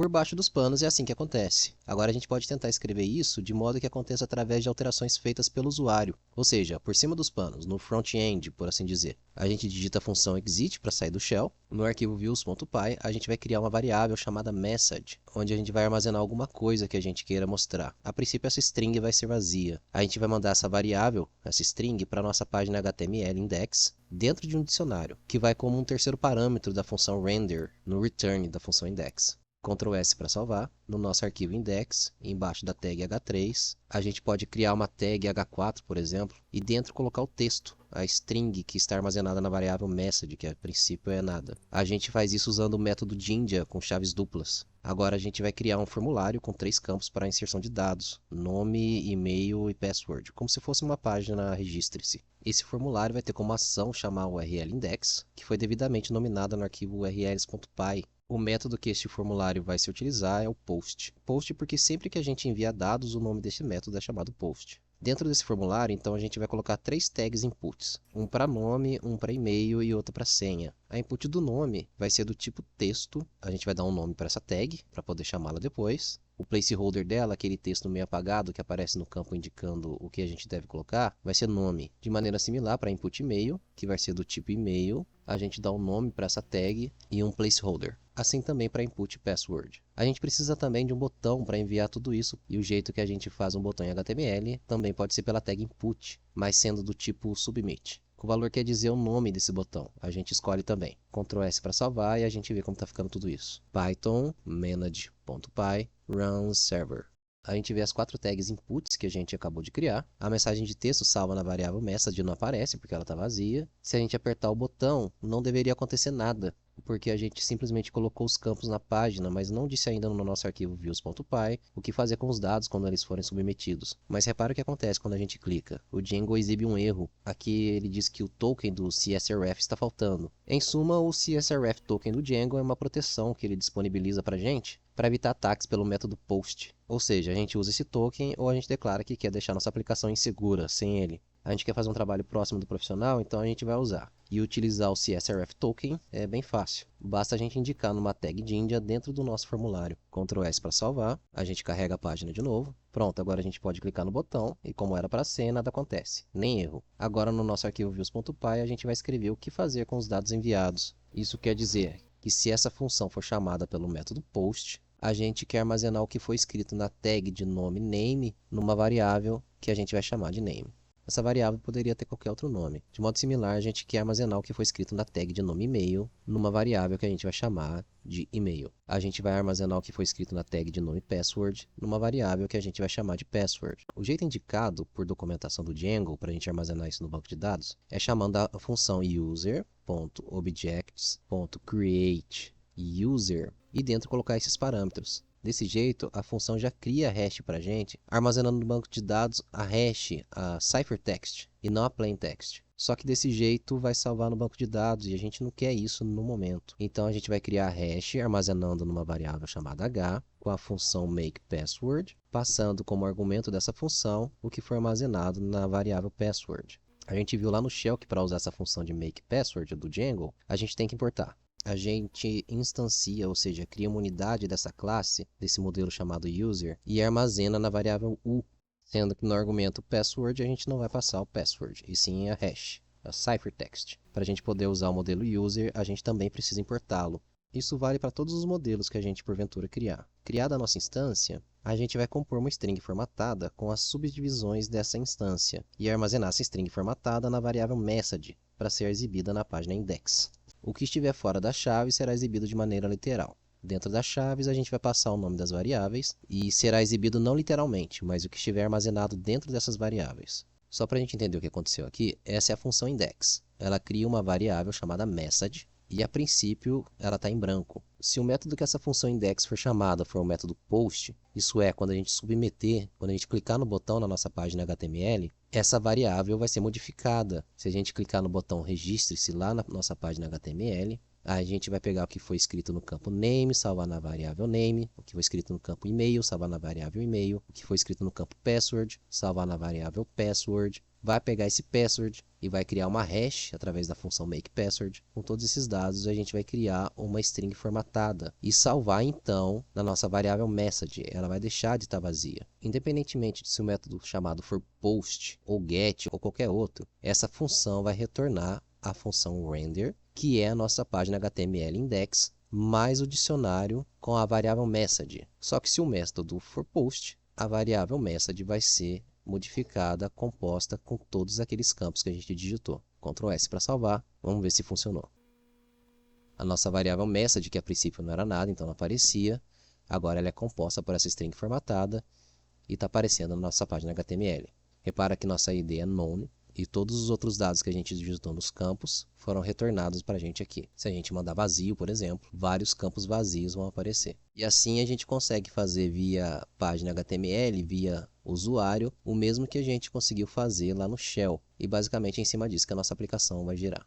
Por baixo dos panos é assim que acontece. Agora a gente pode tentar escrever isso de modo que aconteça através de alterações feitas pelo usuário, ou seja, por cima dos panos, no front-end, por assim dizer. A gente digita a função exit para sair do shell. No arquivo views.py, a gente vai criar uma variável chamada message, onde a gente vai armazenar alguma coisa que a gente queira mostrar. A princípio essa string vai ser vazia. A gente vai mandar essa variável, essa string, para a nossa página HTML index, dentro de um dicionário, que vai como um terceiro parâmetro da função render no return da função index. Ctrl S para salvar. No nosso arquivo index, embaixo da tag H3, a gente pode criar uma tag H4, por exemplo, e dentro colocar o texto, a string que está armazenada na variável message, que a princípio é nada. A gente faz isso usando o método Jinja com chaves duplas. Agora a gente vai criar um formulário com 3 campos para inserção de dados, nome, e-mail e password, como se fosse uma página registre-se. Esse formulário vai ter como ação chamar o URL index, que foi devidamente nominada no arquivo urls.py. O método que este formulário vai se utilizar é o post. Post porque sempre que a gente envia dados, o nome deste método é chamado post. Dentro desse formulário, então, a gente vai colocar 3 tags inputs. Um para nome, um para e-mail e outro para senha. A input do nome vai ser do tipo texto. A gente vai dar um nome para essa tag, para poder chamá-la depois. O placeholder dela, aquele texto meio apagado que aparece no campo indicando o que a gente deve colocar, vai ser nome. De maneira similar para input e-mail, que vai ser do tipo e-mail, a gente dá um nome para essa tag e um placeholder. Assim também para input password. A gente precisa também de um botão para enviar tudo isso, e o jeito que a gente faz um botão em HTML também pode ser pela tag input, mas sendo do tipo submit. O valor quer dizer o nome desse botão, a gente escolhe também. Ctrl S para salvar e a gente vê como está ficando tudo isso. Python manage.py run server. A gente vê as 4 tags inputs que a gente acabou de criar. A mensagem de texto salva na variável message não aparece porque ela está vazia. Se a gente apertar o botão, não deveria acontecer nada, porque a gente simplesmente colocou os campos na página, mas não disse ainda no nosso arquivo views.py o que fazer com os dados quando eles forem submetidos. Mas repara o que acontece quando a gente clica. O Django exibe um erro. Aqui ele diz que o token do CSRF está faltando. Em suma, o CSRF token do Django é uma proteção que ele disponibiliza para a gente para evitar ataques pelo método post. Ou seja, a gente usa esse token ou a gente declara que quer deixar nossa aplicação insegura sem ele. A gente quer fazer um trabalho próximo do profissional, então a gente vai usar. E utilizar o CSRF token é bem fácil. Basta a gente indicar numa tag Jinja dentro do nosso formulário. Ctrl S para salvar, a gente carrega a página de novo. Pronto, agora a gente pode clicar no botão e como era para ser, nada acontece, nem erro. Agora no nosso arquivo views.py a gente vai escrever o que fazer com os dados enviados. Isso quer dizer que se essa função for chamada pelo método post, a gente quer armazenar o que foi escrito na tag de nome name numa variável que a gente vai chamar de name. Essa variável poderia ter qualquer outro nome. De modo similar, a gente quer armazenar o que foi escrito na tag de nome e-mail numa variável que a gente vai chamar de e-mail. A gente vai armazenar o que foi escrito na tag de nome password numa variável que a gente vai chamar de password. O jeito indicado por documentação do Django para a gente armazenar isso no banco de dados é chamando a função user.objects.create_user e dentro colocar esses parâmetros. Desse jeito, a função já cria a hash para a gente, armazenando no banco de dados a hash, a ciphertext, e não a plaintext. Só que desse jeito vai salvar no banco de dados e a gente não quer isso no momento. Então a gente vai criar a hash armazenando numa variável chamada h, com a função makePassword, passando como argumento dessa função o que foi armazenado na variável password. A gente viu lá no shell que para usar essa função de makePassword do Django, a gente tem que importar. A gente instancia, ou seja, cria uma unidade dessa classe, desse modelo chamado user, e armazena na variável u, sendo que no argumento password a gente não vai passar o password, e sim a hash, a ciphertext. Para a gente poder usar o modelo user, a gente também precisa importá-lo. Isso vale para todos os modelos que a gente porventura criar. Criada a nossa instância, a gente vai compor uma string formatada com as subdivisões dessa instância, e armazenar essa string formatada na variável message, para ser exibida na página index. O que estiver fora da chave será exibido de maneira literal. Dentro das chaves, a gente vai passar o nome das variáveis e será exibido não literalmente, mas o que estiver armazenado dentro dessas variáveis. Só para a gente entender o que aconteceu aqui, essa é a função index. Ela cria uma variável chamada message e, a princípio, ela está em branco. Se o método que essa função index for chamada for o método post, isso é, quando a gente submeter, quando a gente clicar no botão na nossa página HTML, essa variável vai ser modificada. Se a gente clicar no botão registre-se lá na nossa página HTML, a gente vai pegar o que foi escrito no campo name, salvar na variável name, o que foi escrito no campo e-mail, salvar na variável e-mail, o que foi escrito no campo password, salvar na variável password, vai pegar esse password e vai criar uma hash através da função makePassword. Com todos esses dados, a gente vai criar uma string formatada e salvar então na nossa variável message. Ela vai deixar de estar vazia. Independentemente de se o método chamado for post ou get ou qualquer outro, essa função vai retornar a função render, que é a nossa página HTML index, mais o dicionário com a variável message. Só que se o método for post, a variável message vai ser modificada, composta com todos aqueles campos que a gente digitou. Ctrl S para salvar, vamos ver se funcionou. A nossa variável message, que a princípio não era nada, então não aparecia, agora ela é composta por essa string formatada e está aparecendo na nossa página HTML. Repara que nossa ID é none e todos os outros dados que a gente digitou nos campos foram retornados para a gente aqui. Se a gente mandar vazio, por exemplo, vários campos vazios vão aparecer. E assim a gente consegue fazer via página HTML, via usuário, o mesmo que a gente conseguiu fazer lá no Shell. E basicamente é em cima disso que a nossa aplicação vai girar.